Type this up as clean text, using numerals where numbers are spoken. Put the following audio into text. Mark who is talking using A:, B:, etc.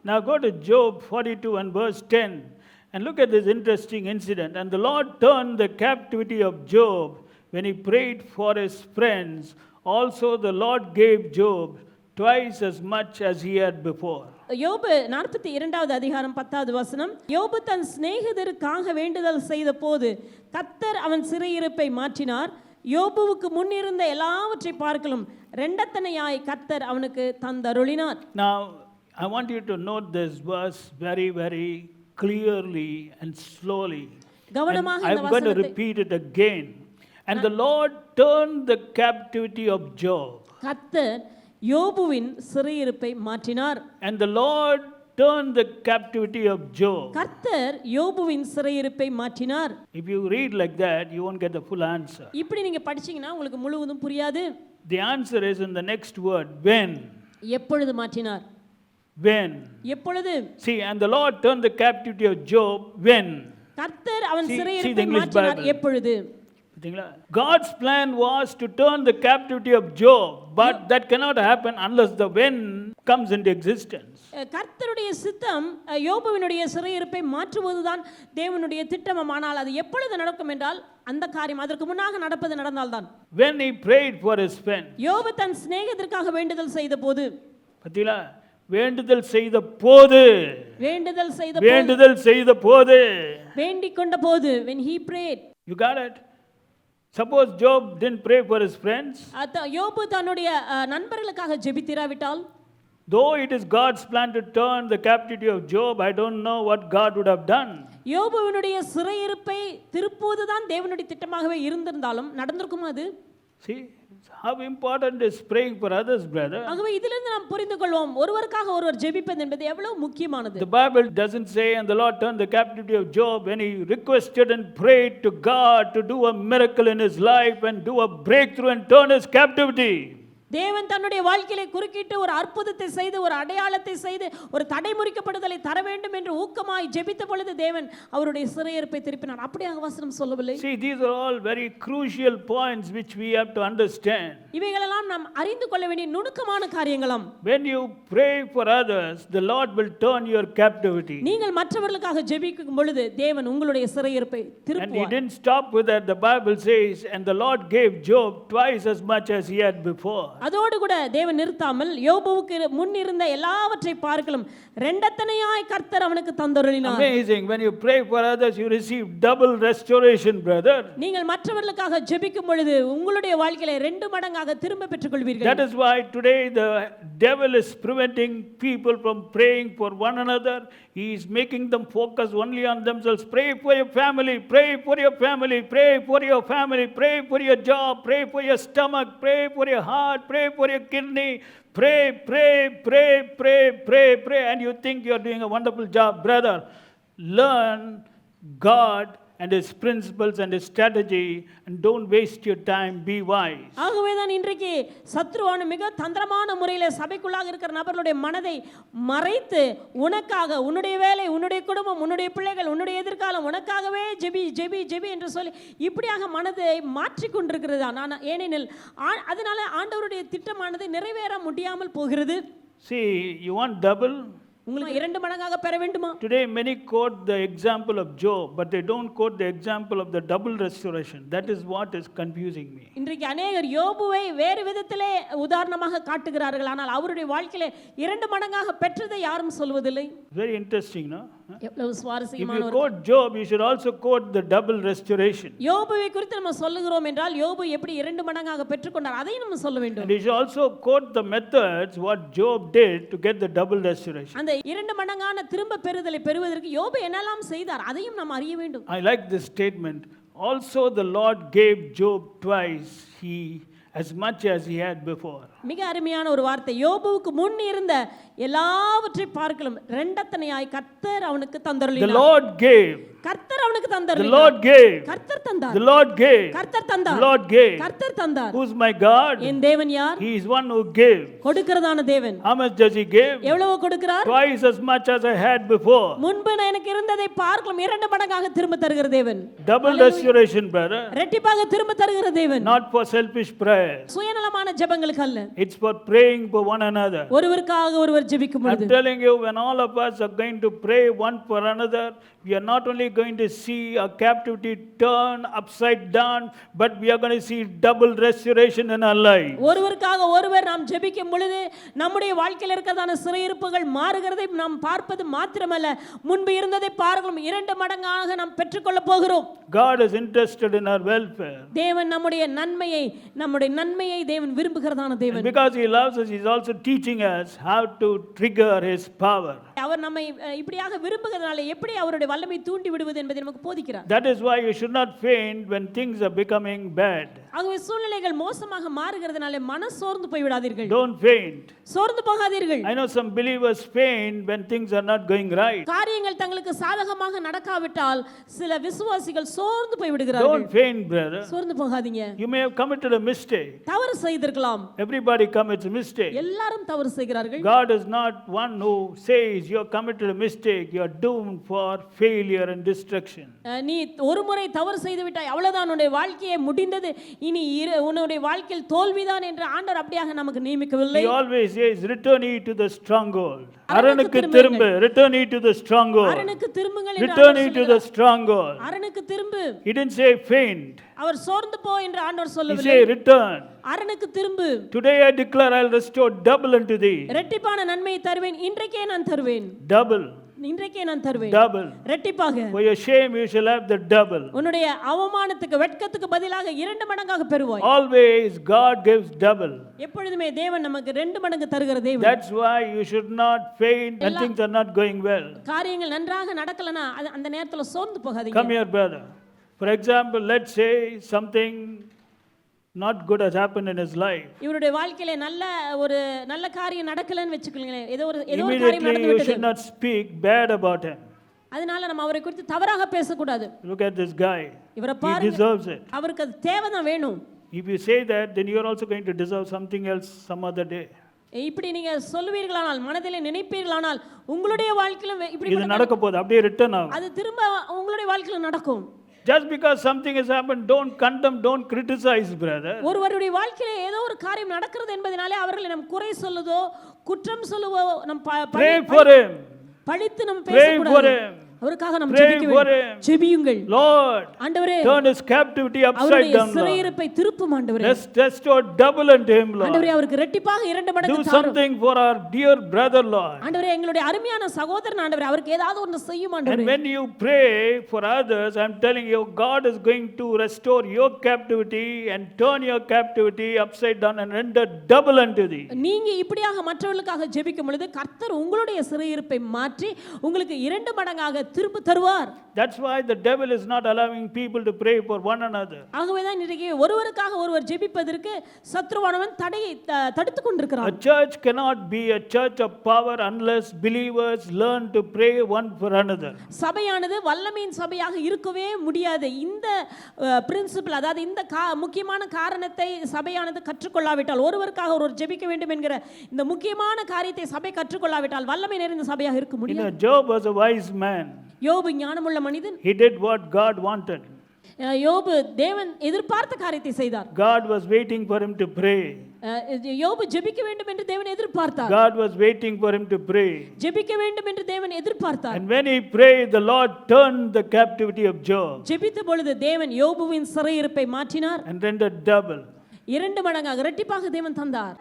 A: Now go to Job 42 and verse 10 and look at this interesting incident. And the Lord turned the captivity of Job when he prayed for his friends. Also the Lord gave Job twice as much as he had before.
B: யோபு 42வது அதிகாரம் 10வது வசனம். யோபு தன் சிநேகிதருக்காக வேண்டுதல் செய்த போது கர்த்தர் அவன் சிறையிருப்பை மாற்றினார். யோபுவுக்கு முன்னிருந்த எல்லாவற்றை பார்க்கலும் இரண்டத்தனையாய் கர்த்தர் அவனுக்கு தந்தருளினார்.
A: Now I want you to note this verse very, very clearly and slowly.
B: கவனமாக இந்த
A: I'm going to repeat it again. And the Lord turned the captivity of Job.
B: கர்த்தர் யோபுவின் சிறையிருப்பை மாற்றினார்.
A: And the Lord turned the captivity of Job.
B: கர்த்தர் யோபுவின் சிறையிருப்பை மாற்றினார்.
A: If you read like that, you won't get the full answer.
B: இப்படி நீங்க படிச்சீங்கன்னா உங்களுக்கு முழுவதும் புரியாது.
A: The answer is in the next word, when.
B: எப்பொழுது மாற்றினார்?
A: When.
B: எப்பொழுது?
A: See, and the Lord turned the captivity of Job when.
B: கர்த்தர் அவன்
A: See
B: சிறையிருப்பை
A: the English
B: மாற்றினார்
A: Bible.
B: எப்பொழுது?
A: God's plan was to turn the captivity of Job, but that cannot happen unless the when comes into existence.
B: கர்த்தருடைய சித்தம் யோபுவினுடைய சிறையிருப்பை மாற்றுவதுதான் தேவனுடைய திட்டமானால் அது எப்பொழுது நடக்கும் என்றால் அந்த காரியம் அதற்கு முன்னாக நடந்தால்தான்.
A: When he prayed for his friend.
B: யோபு தன் சிநேகிதருக்காக வேண்டுதல் செய்த போது.
A: பத்திலா வேண்டுதல் செய்த போது
B: வேண்டிக் கொண்ட போது when he prayed.
A: You got it? Suppose Job didn't pray for his friends.
B: யோபு தன்னுடைய நண்பர்களுக்காக ஜெபித்திராவிட்டால்,
A: though it is God's plan to turn the captivity of Job, I don't know what God would have done.
B: யோபுவினுடைய சிறையிருப்பை திருப்புவதுதான் தேவனுடைய திட்டமாகவே இருந்திருந்தாலும் நடந்திருக்குமா அது?
A: See how important is praying for others, brother.
B: ஆகவே இதிலிருந்து நாம் புரிந்து கொள்வோம் ஒருவருக்காக ஒருவர் ஜெபிப்பது என்பது எவ்வளவு முக்கியமானது.
A: The Bible doesn't say and the Lord turned the captivity of Job when he requested and prayed to God to do a miracle in his life and do a breakthrough and turn his captivity.
B: தேவன் தன்னுடைய வாழ்க்கையிலே குறுக்கிட்டு ஒரு அற்புதத்தை செய்து ஒரு அடையாளத்தை செய்து ஒரு தடைமுறிக்கப்படுதலை தர வேண்டும் என்று ஊக்கமாய் ஜெபித்த பொழுது தேவன் அவருடைய சிறையிருப்பை திருப்பினார். அப்படியாக வசனம் சொல்லவில்லை.
A: See, these are all very crucial points which we have to understand.
B: இவைகளெல்லாம் நாம் அறிந்து கொள்ள வேண்டிய நுணுக்கமான காரியங்களாம்.
A: When you pray for others, the Lord will turn your captivity.
B: நீங்கள் மற்றவர்களுக்காக ஜெபிக்கும் பொழுது தேவன் உங்களுடைய சிறையிருப்பை திருப்புவார்.
A: And he didn't stop with that. The Bible says and the Lord gave Job twice as much as he had before.
B: அதோடு கூட தேவன் நிறுத்தாமல் யோபுவுக்கு முன் இருந்த எல்லாவற்றை பார்க்கலும் இரண்டத்தனையாய் கர்த்தர் அவனுக்கு தந்தருளினார்.
A: Amazing. When you pray for others, you receive double restoration, brother.
B: நீங்கள் மற்றவர்களுக்காக ஜெபிக்கும் பொழுது உங்களுடைய வாழ்க்கையில இரண்டு மடங்காக திரும்ப பெற்றுக்கொள்வீர்கள்.
A: That is why today the devil is preventing people from praying for one another. He is making them focus only on themselves. Pray for your family, pray for your family, pray for your family, pray for your job, pray for your stomach, pray for your heart, pray for your kidney, pray, and you think you are doing a wonderful job. Brother, learn God and his principles and his strategy and don't waste your time. Be wise.
B: ஆகவே தான் இன்றைக்கு சத்ருவான மிக தந்திரமான முறையில் சபைக்குள்ளாக இருக்கிற நபர்களுடைய மனதை மறைத்து உனக்காக உன்னுடைய வேலை உன்னுடைய குடும்பம் உன்னுடைய பிள்ளைகள் உன்னுடைய எதிர்காலம் உனக்காகவே ஜெபி ஜெபி ஜெபி என்று சொல்லி இப்படியாக மனதை மாற்றி கொண்டிருக்கிறது. நான் ஏனெனில் அதனால ஆண்டவருடைய திட்டமானது நிறைவேற முடியாமல் போகிறது.
A: See, you want double?
B: உங்களுக்கு இரண்டு மடங்காக பெற வேண்டுமா?
A: Today many quote the example of Job, but they don't quote the example of the double restoration. That is what is confusing me.
B: இன்றைக்கு अनेகர் யோபுவை வேறு விதத்திலே உதாரணமாக காட்டுகிறார்கள். ஆனால் அவருடைய வாழ்க்கையிலே இரண்டு மடங்காக பெற்றதை யாரும் சொல்வதில்லை.
A: Very interesting, no?
B: எவ்வளவு சுவாரஸ்யமான.
A: If you quote Job, you should also quote the double restoration.
B: யோபுவை குறித்து நம்ம சொல்லுகிறோம் என்றால் யோபு எப்படி இரண்டு மடங்காக பெற்றுக்கொண்டார் அதையும் நம்ம சொல்ல வேண்டும்.
A: And you should also quote the methods what Job did to get the double restoration.
B: அந்த இரண்டு மடங்கான திரும்ப பெறுதலை பெறுவதற்கு யோபு என்னெல்லாம் செய்தார் அதையும் நாம் அறிய வேண்டும்.
A: I like this statement. Also the Lord gave Job twice as much as he had before.
B: மிக அருமையான ஒரு வார்த்தை. யோபுவுக்கு முன் இருந்த எல்லாவற்றை பார்க்கலாம் இரண்டத்தனையாய் கர்த்தர் அவனுக்கு தந்தருளினார்.
A: The Lord gave.
B: கர்த்தர் அவனுக்கு தந்தருளினார்.
A: The Lord gave.
B: கர்த்தர் தந்தார்.
A: The Lord gave.
B: கர்த்தர் தந்தார்.
A: The Lord gave.
B: கர்த்தர் தந்தார்.
A: Who is my God?
B: என் தேவன் யார்?
A: He is one who gave.
B: கொடுக்கிறதான தேவன்.
A: How much does he give?
B: எவ்வளவு கொடுக்கிறார்?
A: Twice as much as I had before.
B: முன்பு எனக்கு இருந்ததை பார்க்கலாம் இரண்டு மடங்காக திரும்ப தருகிற தேவன்.
A: Double restoration, brother.
B: இரட்டிப்பாக திரும்ப தருகிற தேவன்.
A: Not for selfish prayer.
B: சுயநலமான ஜெபங்களுக்கு அல்ல.
A: It's for praying for one another.
B: ஒருவருக்காக ஒருவர் ஜெபிக்கும்
A: I'm
B: பொழுது
A: telling you, when all of us are going to pray one for another, we are not only going to see our captivity turn upside down, but we are going to see double restoration in our life.
B: ஒருவருக்காக ஒருவர் நாம் ஜெபிக்கும் பொழுது நம்முடைய வாழ்க்கையில் இருக்கிறதான சிறையிருப்புகள் மாறுகிறதை நாம் பார்ப்பது மாத்திரமல்ல, முன்பு இருந்ததை பார்க்கலாம் 2 மடங்காக நாம் பெற்றுக்கொள்ள போகிறோம்.
A: God is interested in our welfare.
B: தேவன் நம்முடைய நன்மையை தேவன் விரும்புகிறதான தேவன்.
A: And because he loves us, he is also teaching us how to trigger his power.
B: அவர் நம்மை இப்படியாக விரும்புகிறதுனால எப்படி அவருடைய வல்லமை தூண்டி விடுவது என்பதை நமக்கு போதிக்கிறார்.
A: That is why you should not faint when things are becoming bad.
B: ஆகவே சூழ்நிலைகள் மோசமாக மாறுகிறதுனால மனசோர்ந்து போய் விடாதீர்கள்.
A: Don't faint.
B: சோர்ந்து போகாதீர்கள்.
A: I know some believers faint when things are not going right.
B: காரியங்கள் தங்களுக்கு சாதகமாக நடக்காவிட்டால் சில விசுவாசிகள் சோர்ந்து போய் விடுகிறார்கள்.
A: Don't faint, brother.
B: சோர்ந்து போகாதீங்க.
A: You may have committed a mistake.
B: தவறு செய்திருக்கலாம்.
A: Everybody commits a mistake.
B: எல்லாரும் தவறு செய்கிறார்கள்.
A: God is not one who says you have committed a mistake, you are doomed for failure and destruction.
B: நீ ஒரு முறை தவறு செய்து விட்டாய், அவ்வளவுதான், உன்னுடைய வாழ்க்கையே முடிந்தது, இனி உன்னுடைய வாழ்க்கையில் தோல்விதான் என்று ஆண்டவர் அப்படியாக நமக்கு நியமிக்கவில்லை.
A: He always says, return ye to the stronghold. அரணுக்கு திரும்ப, return ye to the stronghold.
B: அரணுக்கு திரும்புங்கள் என்று
A: Return ye to the stronghold.
B: அரணுக்கு திரும்பு.
A: He didn't say faint.
B: அவர் சோர்ந்து போ என்று ஆண்டவர்
A: He
B: சொல்லவில்லை.
A: say return.
B: அரணுக்கு திரும்பு.
A: Today I declare I'll restore double unto thee.
B: இரட்டிப்பான நன்மையை தருவேன், இன்றைக்கே நான் தருவேன்.
A: Double.
B: இன்றைக்கே நான் தருவேன்.
A: Double.
B: இரட்டிப்பாக.
A: For your shame you shall have the double.
B: உன்னுடைய அவமானத்துக்கு வெட்கத்துக்கு பதிலாக 2 மடங்காக பெறுவாய்.
A: Always God gives double.
B: எப்பொழுதுமே தேவன் நமக்கு 2 மடங்கு தருகிற தேவன்.
A: That's why you should not faint when things are not going well.
B: காரியங்கள் நன்றாக நடக்கலனா அந்த நேரத்துல சோர்ந்து போகாதீங்க.
A: Come here, brother. For example, let's say something not good has happened in his life.
B: இவருடைய வாழ்க்கையில நல்ல காரியம் நடக்கலன்னு வெச்சுக்கீங்களேன். ஏதோ ஒரு காரியம்
A: Immediately
B: நடந்து
A: you
B: விட்டது.
A: should not speak bad about him.
B: அதனால நம்ம அவரை குறித்து தவறாக பேசக்கூடாது.
A: Look at this guy.
B: இவரை
A: He
B: பாருங்க.
A: deserves it.
B: அவருக்கு அது தேவைதான் வேணும்.
A: If you say that, then you are also going to deserve something else some other day.
B: இப்படி நீங்க சொல்லுவீர்களானால், மனதிலே நினைப்பீர்களானால், உங்களுடைய வாழ்க்கையில இப்படி
A: இது நடக்க போகுது, அப்படியே ரிட்டர்ன் ஆகும்.
B: அது திரும்ப உங்களுடைய வாழ்க்கையில நடக்கும்.
A: Just because something has happened, don't condemn, don't criticize, brother.
B: ஒருவருடைய வாழ்க்கையில ஏதோ ஒரு காரியம் நடக்கிறது என்பதனாலே அவர்களை நாம் குறை சொல்லுதோ, குற்றம் சொல்லுவோ, நாம்
A: Pray for him.
B: பழித்து நம்ம
A: Pray for
B: பேசக்கூடாது.
A: him.
B: அவருக்காக நாம்
A: Pray
B: ஜெபிக்க
A: for
B: வேண்டும்.
A: him.
B: ஜெபியுங்கள்.
A: Lord,
B: ஆண்டவரே,
A: turn his captivity upside
B: அவருடைய
A: down, Lord.
B: சிறையிருப்பை திருப்பும் ஆண்டவரே.
A: Restore double unto him, Lord.
B: ஆண்டவரே, அவருக்கு இரட்டிப்பாக 2 மடங்கு
A: Do
B: தாரும்.
A: something for our dear brother, Lord.
B: ஆண்டவரே, எங்களுடைய அருமையான சகோதரன் ஆண்டவரே, அவருக்கு ஏதாவது ஒன்று செய்யும் ஆண்டவரே.
A: And when you pray for others, I'm telling you, God is going to restore your captivity and turn your captivity upside down and render double unto thee.
B: நீங்க இப்படியாக மற்றவர்களுக்காக ஜெபிக்கும் பொழுது கர்த்தர் உங்களுடைய சிறையிருப்பை மாற்றி உங்களுக்கு 2 மடங்காக திரும்ப தருவார்.
A: That's why the devil is not allowing people to pray for one another.
B: ஆகவேதான் இன்றைக்கு ஒருவருக்காக ஒருவர் ஜெபிப்பதற்கு சத்ருவானவன் தடையை தடுத்துக் கொண்டிருக்கிறான்.
A: A church cannot be a church of power unless believers learn to pray one for another.
B: சபையானது வல்லமையின் சபையாக இருக்கவே முடியாது. இந்த பிரின்சிபல், அதாவது இந்த முக்கியமான காரணத்தை சபையானது கற்றுக்கொள்ளாவிட்டால், ஒருவருக்காக ஒருவர் ஜெபிக்க வேண்டும் என்கிற இந்த முக்கியமான காரியத்தை சபை கற்றுக்கொள்ளாவிட்டால் வல்லமை நிறைந்த சபையாக இருக்க முடியாது.
A: Job was a wise man.
B: யோபு ஞானமுள்ள மனிதன்.
A: He did what God wanted.
B: யோபு தேவன் எதிர்பார்த்த காரியத்தை செய்தார்.
A: God was waiting for him to pray.
B: யோபு ஜெபிக்க வேண்டும் என்று தேவன் எதிர்பார்த்தார்.
A: God was waiting for him to pray.
B: ஜெபிக்க வேண்டும் என்று தேவன் எதிர்பார்த்தார்.
A: And when he prayed, the Lord turned the captivity of Job.
B: ஜெபித்த பொழுது தேவன் யோபுவின் சிறையிருப்பை மாற்றினார்.
A: And rendered double.
B: 2 மடங்காக இரட்டிப்பாக தேவன் தந்தார்.